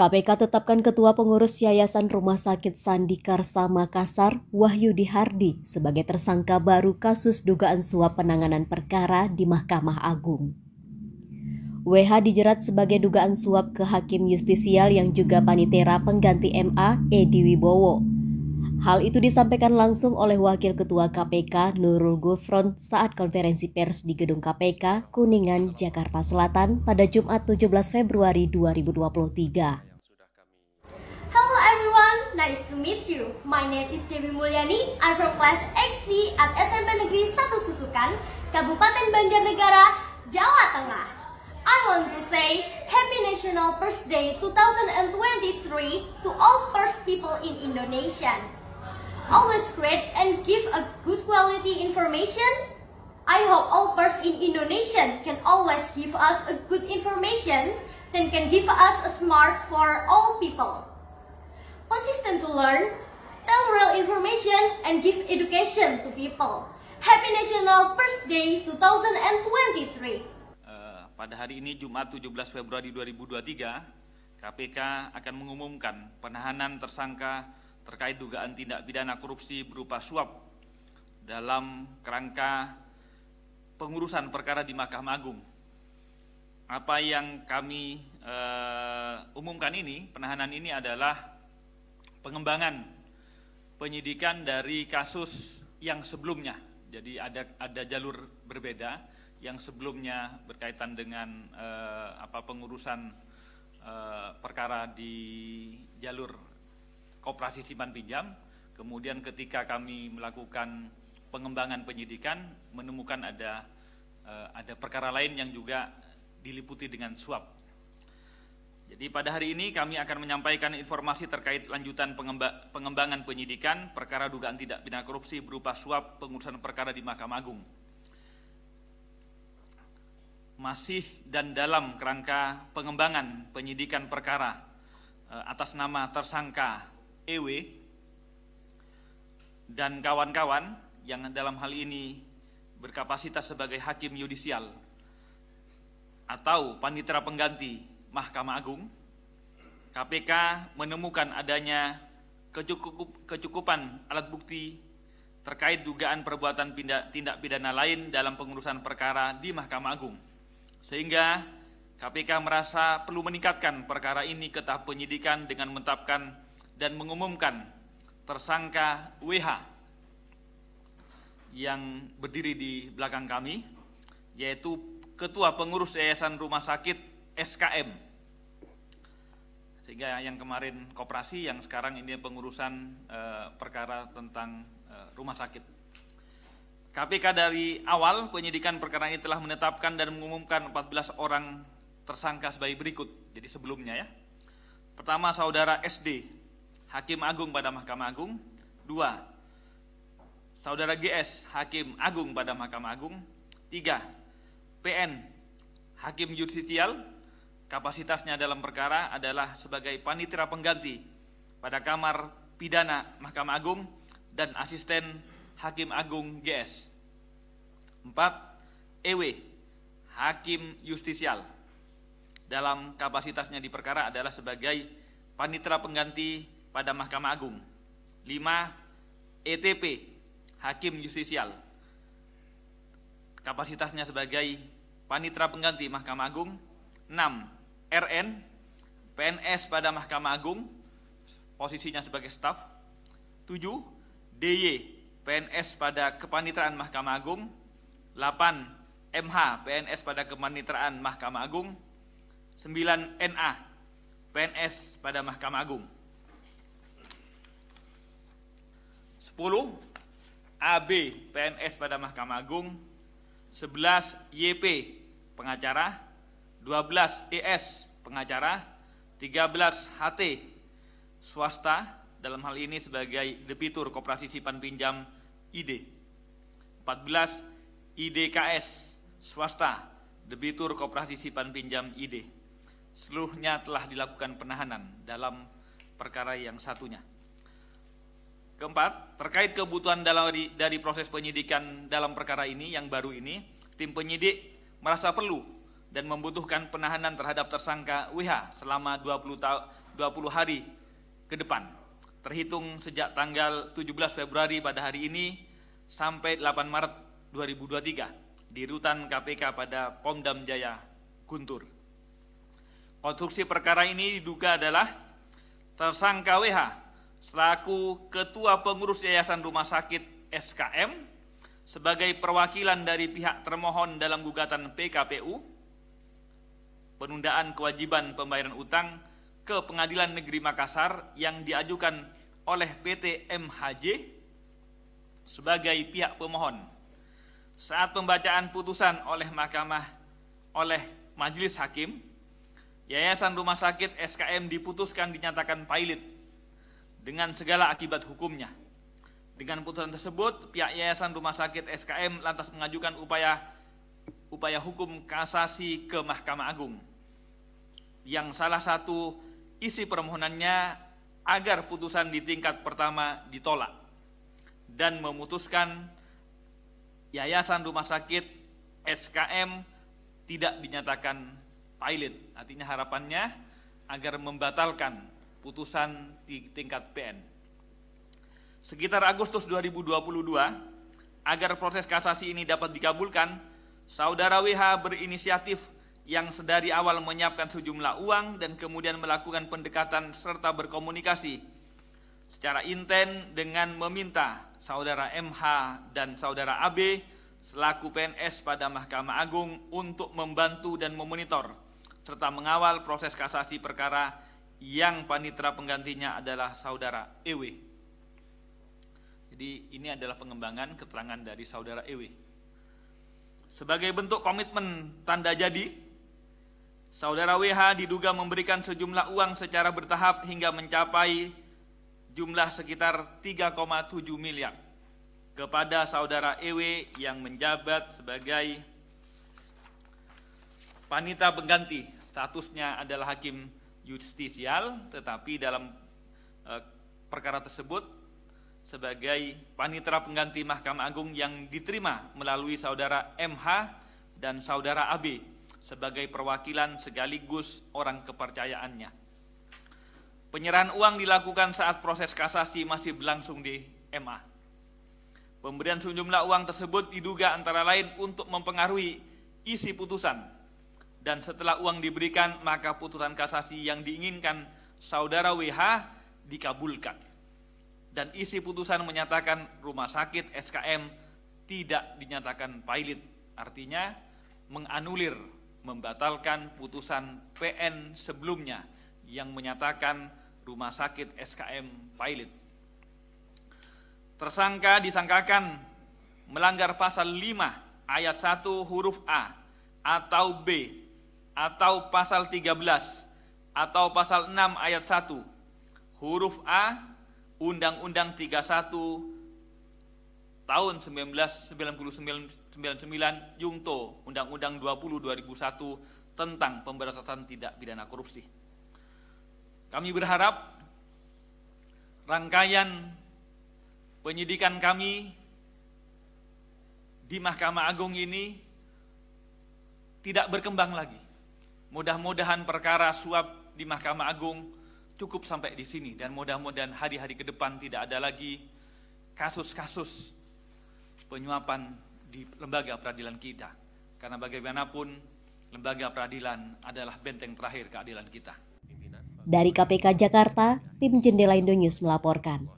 KPK tetapkan Ketua Pengurus Yayasan Rumah Sakit Sandi Karsa Makassar, Wahyudi Hardi, sebagai tersangka baru kasus dugaan suap penanganan perkara di Mahkamah Agung. WH dijerat sebagai dugaan suap ke Hakim Justisial yang juga panitera pengganti MA, Edi Wibowo. Hal itu disampaikan langsung oleh Wakil Ketua KPK Nurul Gufron saat konferensi pers di Gedung KPK, Kuningan, Jakarta Selatan pada Jumat 17 Februari 2023. Hello everyone, nice to meet you. My name is Dewi Mulyani. I'm from class XC at SMP Negeri 1 Susukan, Kabupaten Banjarnegara, Jawa Tengah. I want to say Happy National Pers Day 2023 to all pers people in Indonesia. Always create and give a good quality information. I hope all pers in Indonesia can always give us a good information, then can give us a smart for all people. Consistent to learn, tell real information, and give education to people. Happy National Pers Day 2023. Pada hari ini Jumat 17 Februari 2023, KPK akan mengumumkan penahanan tersangka terkait dugaan tindak pidana korupsi berupa suap dalam kerangka pengurusan perkara di Mahkamah Agung. Apa yang kami umumkan ini, penahanan ini adalah pengembangan penyidikan dari kasus yang sebelumnya. Jadi ada jalur berbeda yang sebelumnya berkaitan dengan pengurusan perkara di jalur koperasi simpan pinjam. Kemudian ketika kami melakukan pengembangan penyidikan, menemukan ada perkara lain yang juga diliputi dengan suap. Jadi pada hari ini kami akan menyampaikan informasi terkait lanjutan pengembangan penyidikan perkara dugaan tindak pidana korupsi berupa suap pengurusan perkara di Mahkamah Agung. Masih dan dalam kerangka pengembangan penyidikan perkara atas nama tersangka EW dan kawan-kawan yang dalam hal ini berkapasitas sebagai hakim yudisial atau panitera pengganti Mahkamah Agung, KPK menemukan adanya kecukupan alat bukti terkait dugaan perbuatan tindak pidana lain dalam pengurusan perkara di Mahkamah Agung. Sehingga KPK merasa perlu meningkatkan perkara ini ke tahap penyidikan dengan menetapkan dan mengumumkan tersangka WH yang berdiri di belakang kami, yaitu Ketua Pengurus Yayasan Rumah Sakit SKM. Sehingga yang kemarin koperasi, yang sekarang ini pengurusan perkara tentang rumah sakit. KPK dari awal penyidikan perkara ini telah menetapkan dan mengumumkan 14 orang tersangka sebagai berikut. Jadi sebelumnya ya. Pertama, saudara SD, Hakim Agung pada Mahkamah Agung. 2, saudara GS, Hakim Agung pada Mahkamah Agung. 3, PN, Hakim Justisial, kapasitasnya dalam perkara adalah sebagai panitera pengganti pada Kamar Pidana Mahkamah Agung dan asisten Hakim Agung GS. 4, EW, Hakim Justisial, dalam kapasitasnya di perkara adalah sebagai panitera pengganti pada Mahkamah Agung. 5, ETP, Hakim Justisial, kapasitasnya sebagai panitera pengganti Mahkamah Agung. 6, RN, PNS pada Mahkamah Agung, posisinya sebagai staf. 7, DY, PNS pada Kepaniteraan Mahkamah Agung. 8, MH, PNS pada Kepaniteraan Mahkamah Agung. 9, NA, PNS pada Mahkamah Agung. 10, AB, PNS pada Mahkamah Agung. 11, YP, pengacara. 12, ES, pengacara. 13, HT, swasta, dalam hal ini sebagai debitur koperasi simpan pinjam ID. 14, IDKS, swasta, debitur koperasi simpan pinjam ID. Seluruhnya telah dilakukan penahanan dalam perkara yang satunya. Keempat, terkait kebutuhan dari proses penyidikan dalam perkara ini yang baru ini, tim penyidik merasa perlu dan membutuhkan penahanan terhadap tersangka WH selama 20 hari ke depan, terhitung sejak tanggal 17 Februari pada hari ini sampai 8 Maret 2023 di rutan KPK pada Pondam Jaya, Guntur. Konstruksi perkara ini diduga adalah tersangka WH selaku Ketua Pengurus Yayasan Rumah Sakit SKM sebagai perwakilan dari pihak termohon dalam gugatan PKPU penundaan kewajiban pembayaran utang ke Pengadilan Negeri Makassar yang diajukan oleh PT MHJ sebagai pihak pemohon. Saat pembacaan putusan oleh Majelis Hakim, Yayasan Rumah Sakit SKM diputuskan dinyatakan pailit dengan segala akibat hukumnya. Dengan putusan tersebut, pihak Yayasan Rumah Sakit SKM lantas mengajukan upaya hukum kasasi ke Mahkamah Agung, yang salah satu isi permohonannya agar putusan di tingkat pertama ditolak dan memutuskan Yayasan Rumah Sakit SKM tidak dinyatakan pailit. Artinya harapannya agar membatalkan putusan di tingkat PN. Sekitar Agustus 2022, agar proses kasasi ini dapat dikabulkan, Saudara WH berinisiatif yang sedari awal menyiapkan sejumlah uang dan kemudian melakukan pendekatan serta berkomunikasi secara intens dengan meminta Saudara MH dan Saudara AB selaku PNS pada Mahkamah Agung untuk membantu dan memonitor serta mengawal proses kasasi perkara yang panitera penggantinya adalah Saudara EW. Jadi ini adalah pengembangan keterangan dari Saudara EW. Sebagai bentuk komitmen tanda jadi, Saudara WH diduga memberikan sejumlah uang secara bertahap hingga mencapai jumlah sekitar 3,7 miliar kepada Saudara EW yang menjabat sebagai panitera pengganti. Statusnya adalah hakim justisial, tetapi dalam perkara tersebut sebagai panitera pengganti Mahkamah Agung yang diterima melalui Saudara MH dan Saudara AB sebagai perwakilan sekaligus orang kepercayaannya. Penyerahan uang dilakukan saat proses kasasi masih berlangsung di MA. Pemberian sejumlah uang tersebut diduga antara lain untuk mempengaruhi isi putusan, dan setelah uang diberikan maka putusan kasasi yang diinginkan Saudara WH dikabulkan. Dan isi putusan menyatakan Rumah Sakit SKM tidak dinyatakan pailit, artinya menganulir, membatalkan putusan PN sebelumnya yang menyatakan Rumah Sakit SKM pailit. Tersangka disangkakan melanggar pasal 5 ayat 1 huruf A atau B atau pasal 13 atau pasal 6 ayat 1 huruf A Undang-Undang 31 tahun 1999 Jungto Undang-Undang 20/2001 tentang pemberantasan tindak pidana korupsi. Kami berharap rangkaian penyidikan kami di Mahkamah Agung ini tidak berkembang lagi. Mudah-mudahan perkara suap di Mahkamah Agung cukup sampai di sini, dan mudah-mudahan hari-hari ke depan tidak ada lagi kasus-kasus penyuapan di lembaga peradilan kita. Karena bagaimanapun lembaga peradilan adalah benteng terakhir keadilan kita. Dari KPK Jakarta, tim Jendela Indo News melaporkan.